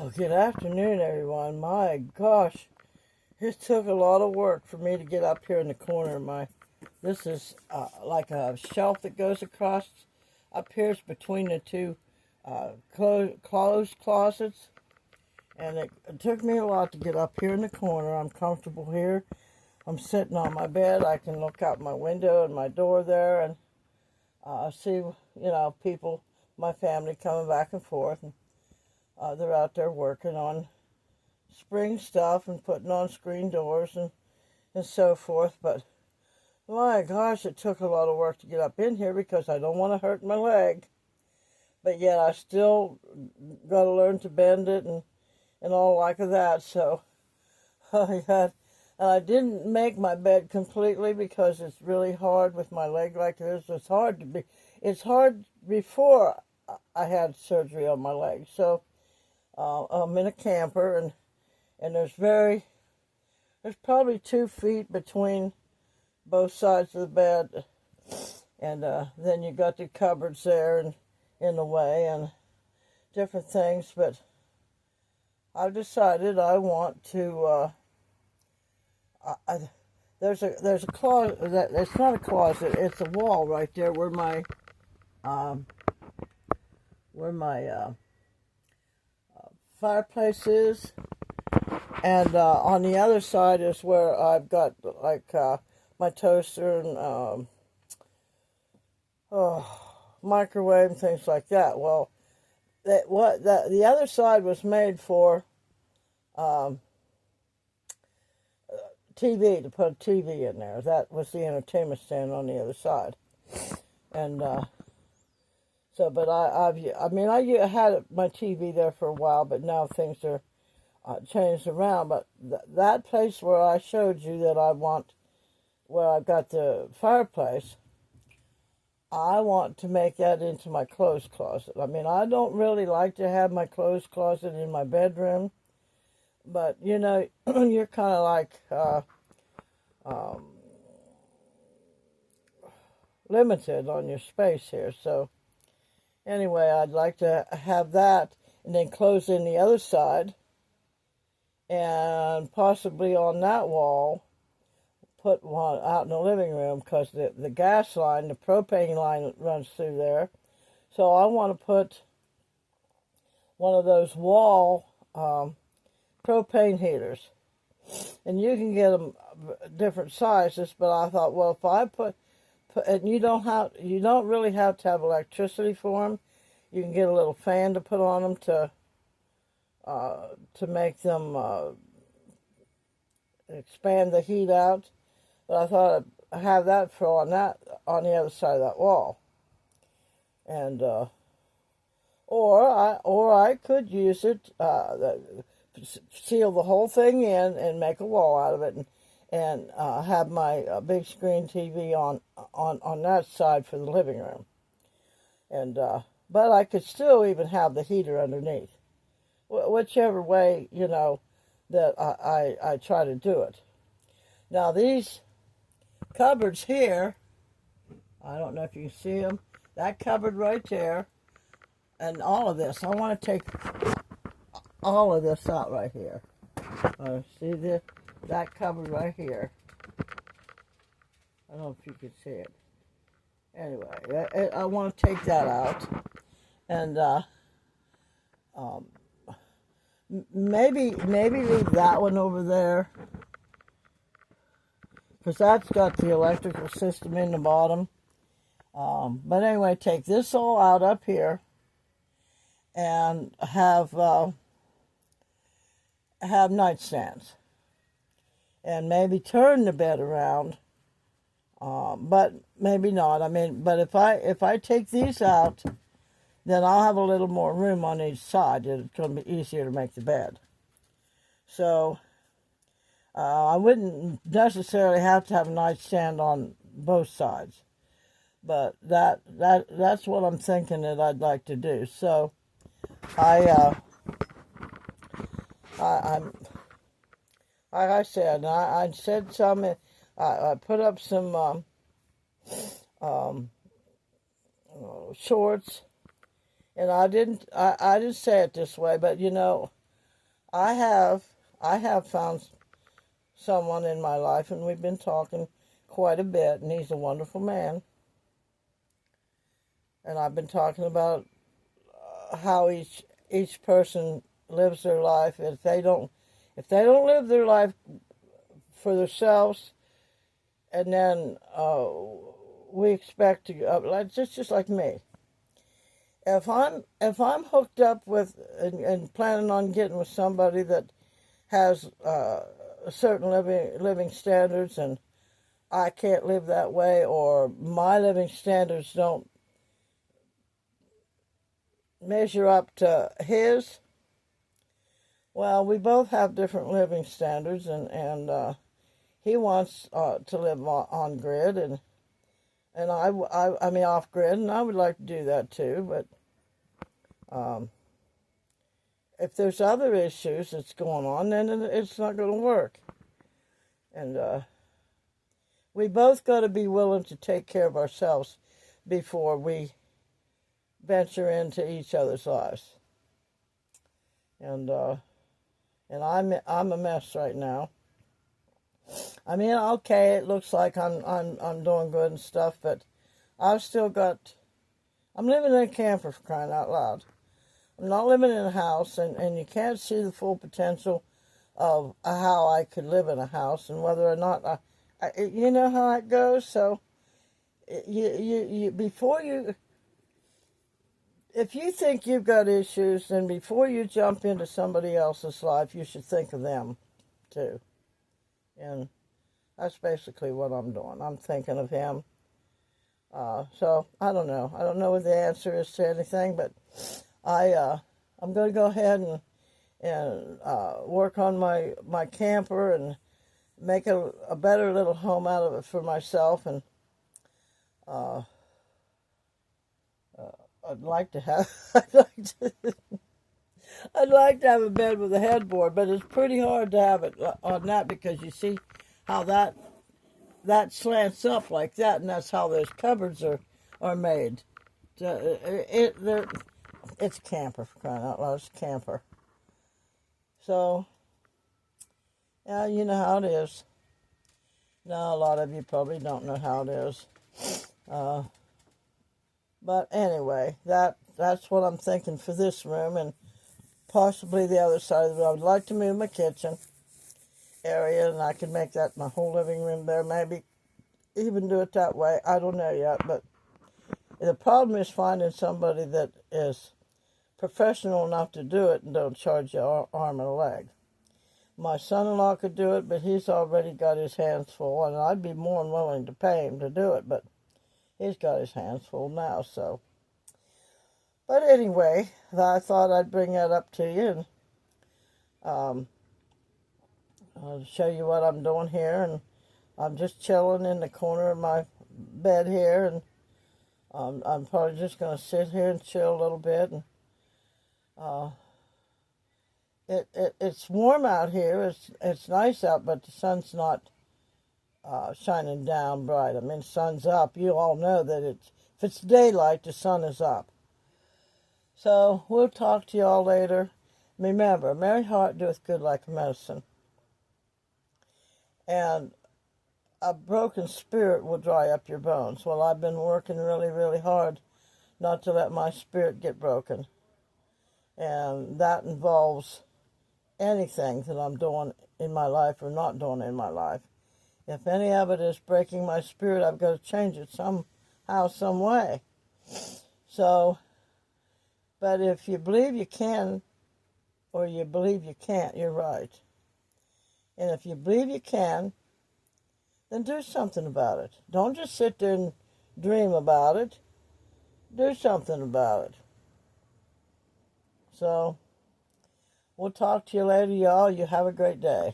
Oh, good afternoon, everyone. My gosh, it took a lot of work for me to get up here in the corner. This is like a shelf that goes across up here. It's between the two closed closets, and it took me a lot to get up here in the corner. I'm comfortable here. I'm sitting on my bed. I can look out my window and my door there, and see, people, my family coming back and forth. And they're out there working on spring stuff and putting on screen doors and so forth. But my gosh, it took a lot of work to get up in here because I don't want to hurt my leg. But yet I still got to learn to bend it and all like that. So I didn't make my bed completely because it's really hard with my leg like this. It's hard before I had surgery on my leg. So I'm in a camper, and there's probably 2 feet between both sides of the bed, and then you got the cupboards there and in the way and different things. But I've decided I want to. There's a closet. It's not a closet. It's a wall right there where my fireplace is, and on the other side is where I've got like my toaster and microwave and things like that. Well, the other side was made for TV, to put a TV in there. That was the entertainment stand on the other side, and so, but I had my TV there for a while, but now things are changed around. But that place where I showed you that where I've got the fireplace, I want to make that into my clothes closet. I mean, I don't really like to have my clothes closet in my bedroom, but you're kind of like limited on your space here. So anyway, I'd like to have that and then close in the other side, and possibly on that wall put one out in the living room, because the gas line, the propane line runs through there. So I want to put one of those wall propane heaters, and you can get them different sizes. But I thought, well, if I put and you don't really have to have electricity for them. You can get a little fan to put on them to make them expand the heat out. But I thought I'd have that on the other side of that wall, and or I could use it, seal the whole thing in and make a wall out of it, and have my big screen TV on that side for the living room, and but I could still even have the heater underneath, whichever way that I try to do it. Now these cupboards here, I don't know if you can see them. That cupboard right there, and all of this. I want to take all of this out right here. See that cupboard right here. I don't know if you can see it. Anyway, I want to take that out, and maybe leave that one over there, because that's got the electrical system in the bottom. But anyway, take this all out up here, and have nightstands, and maybe turn the bed around, but maybe not. I mean, but if I take these out, then I'll have a little more room on each side. It's going to be easier to make the bed. So I wouldn't necessarily have to have a nightstand on both sides, but that's what I'm thinking that I'd like to do. So I'm like I said, I said some. I put up some shorts, and I didn't say it this way, but I have found someone in my life, and we've been talking quite a bit, and he's a wonderful man. And I've been talking about how each person lives their life. If they don't live their life for themselves, and then we expect to just like me. If I'm hooked up with and planning on getting with somebody that has certain living standards, and I can't live that way, or my living standards don't measure up to his, well, we both have different living standards, and he wants to live on grid, and I mean off grid, and I would like to do that too, but if there's other issues that's going on, then it's not going to work. And we both got to be willing to take care of ourselves before we venture into each other's lives. And I'm a mess right now. I mean, okay, it looks like I'm doing good and stuff, but I'm living in a camper, for crying out loud. I'm not living in a house, and you can't see the full potential of how I could live in a house, and whether or not you know how it goes. So if you think you've got issues, then before you jump into somebody else's life, you should think of them too. And that's basically what I'm doing. I'm thinking of him. So I don't know. I don't know what the answer is to anything, but I'm going to go ahead and work on my camper and make a better little home out of it for myself. And I'd like to have I'd like to have a bed with a headboard, but it's pretty hard to have it on that, because you see how that slants up like that, and that's how those cupboards are made. It's camper, for crying out loud. It's camper. So, yeah, you know how it is. Now, a lot of you probably don't know how it is. But anyway, that's what I'm thinking for this room, and possibly the other side of the room. I would like to move my kitchen area, and I can make that my whole living room there. Maybe even do it that way. I don't know yet, but the problem is finding somebody that is professional enough to do it and don't charge you an arm and a leg. My son-in-law could do it, but he's already got his hands full, and I'd be more than willing to pay him to do it, but he's got his hands full now, so. But anyway, I thought I'd bring that up to you, and I'll show you what I'm doing here. And I'm just chilling in the corner of my bed here, and I'm probably just going to sit here and chill a little bit. And it's warm out here. It's nice out, but the sun's not shining down bright. I mean, the sun's up. You all know that if it's daylight, the sun is up. So we'll talk to you all later. Remember, a merry heart doeth good like a medicine. And a broken spirit will dry up your bones. Well, I've been working really, really hard not to let my spirit get broken. And that involves anything that I'm doing in my life or not doing in my life. If any of it is breaking my spirit, I've got to change it somehow, some way. So, but if you believe you can or you believe you can't, you're right. And if you believe you can, then do something about it. Don't just sit there and dream about it. Do something about it. So, we'll talk to you later, y'all. You have a great day.